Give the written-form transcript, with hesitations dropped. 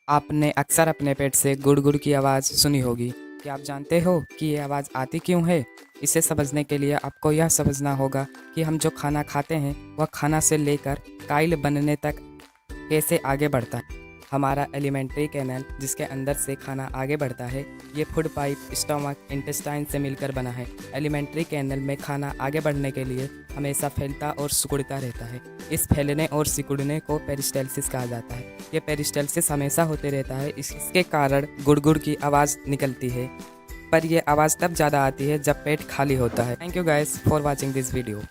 आपने अक्सर अपने पेट से गुड़ गुड़ की आवाज़ सुनी होगी। क्या आप जानते हो कि ये आवाज़ आती क्यों है? इसे समझने के लिए आपको यह समझना होगा कि हम जो खाना खाते हैं वह खाना से लेकर काइल बनने तक कैसे आगे बढ़ता है। हमारा एलिमेंट्री कैनल जिसके अंदर से खाना आगे बढ़ता है, ये फूड पाइप स्टमक इंटेस्टाइन से मिलकर बना है। एलिमेंट्री कैनल में खाना आगे बढ़ने के लिए हमेशा फैलता और सिकुड़ता रहता है। इस फैलने और सिकुड़ने को पेरिस्टाल्सिस कहा जाता है। ये पेरिस्टाल्सिस हमेशा होते रहता है, इसके कारण गुड़गुड़ की आवाज़ निकलती है। पर यह आवाज़ तब ज़्यादा आती है जब पेट खाली होता है। Thank you guys for watching this video.